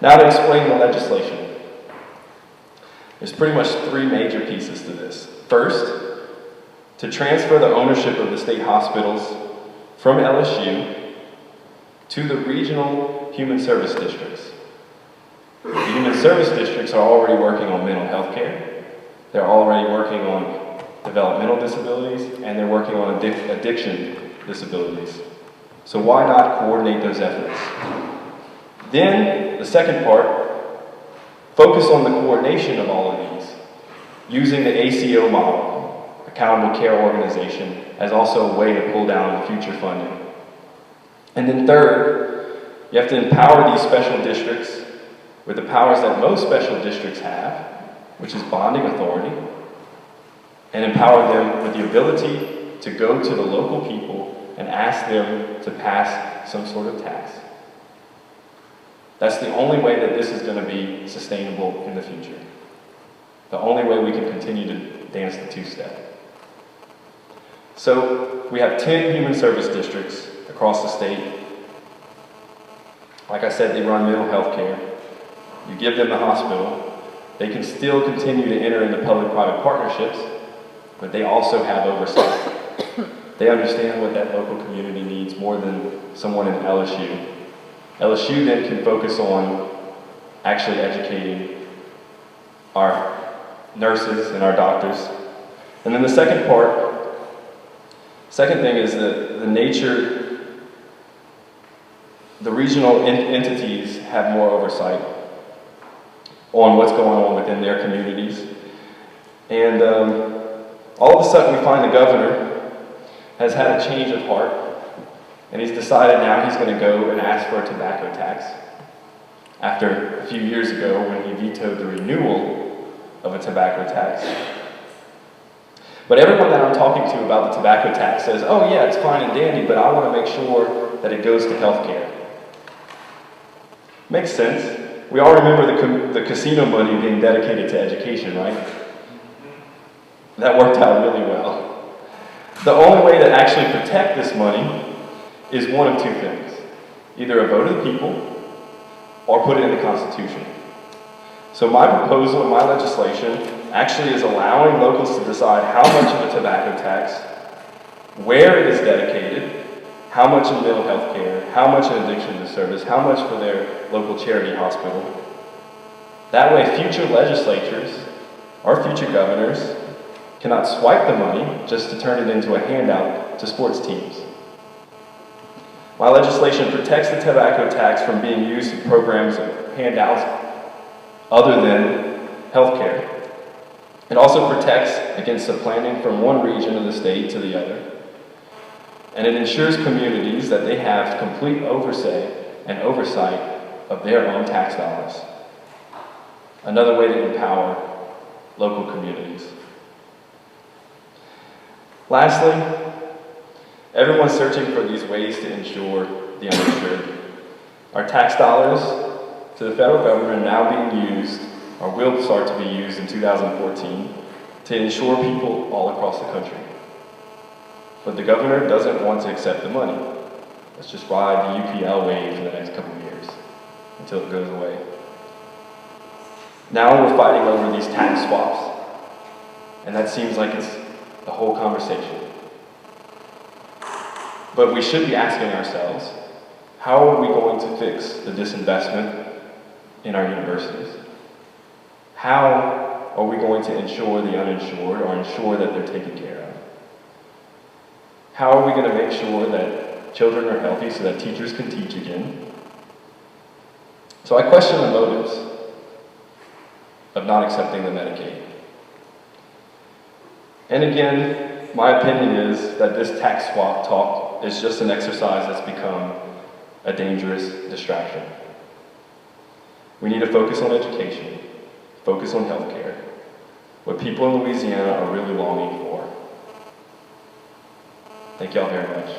Now to explain the legislation. There's pretty much three major pieces to this. First, to transfer the ownership of the state hospitals from LSU to the regional human service districts. The human service districts are already working on mental health care. They're already working on developmental disabilities, and they're working on addiction disabilities. So why not coordinate those efforts? Then, the second part, focus on the coordination of all of these, using the ACO model, Accountable Care Organization, as also a way to pull down future funding. And then third, you have to empower these special districts with the powers that most special districts have, which is bonding authority, and empower them with the ability to go to the local people and ask them to pass some sort of tax. That's the only way that this is going to be sustainable in the future. The only way we can continue to dance the two-step. So we have 10 human service districts across the state. Like I said, they run mental health care. You give them the hospital. They can still continue to enter into public-private partnerships, but they also have oversight. They understand what that local community needs more than someone in LSU. LSU then can focus on actually educating our nurses and our doctors. And then the second thing is that the nature, the regional entities have more oversight on what's going on within their communities. And all of a sudden we find the governor has had a change of heart, and he's decided now he's going to go and ask for a tobacco tax after a few years ago when he vetoed the renewal of a tobacco tax. But everyone that I'm talking to about the tobacco tax says, oh yeah, it's fine and dandy, but I want to make sure that it goes to health care. Makes sense. We all remember the casino money being dedicated to education, right? That worked out really well. The only way to actually protect this money is one of two things. Either a vote of the people or put it in the Constitution. So my proposal in my legislation actually is allowing locals to decide how much of a tobacco tax, where it is dedicated, how much in mental health care, how much in addiction service, how much for their local charity hospital. That way future legislatures or future governors cannot swipe the money just to turn it into a handout to sports teams. My legislation protects the tobacco tax from being used in programs of handouts other than health care. It also protects against supplanting from one region of the state to the other. And it ensures communities that they have complete oversight of their own tax dollars. Another way to empower local communities. Lastly, everyone's searching for these ways to ensure the uninsured. Our tax dollars to the federal government are now being used, or will start to be used in 2014, to insure people all across the country. But the governor doesn't want to accept the money. Let's just ride the UPL wave for the next couple of years until it goes away. Now we're fighting over these tax swaps, and that seems like it's the whole conversation. But we should be asking ourselves, how are we going to fix the disinvestment in our universities? How are we going to ensure the uninsured or ensure that they're taken care of? How are we going to make sure that children are healthy so that teachers can teach again? So I question the motives of not accepting the Medicaid. And again, my opinion is that this tax swap talk is just an exercise that's become a dangerous distraction. We need to focus on education, focus on healthcare, what people in Louisiana are really longing for. Thank y'all very much.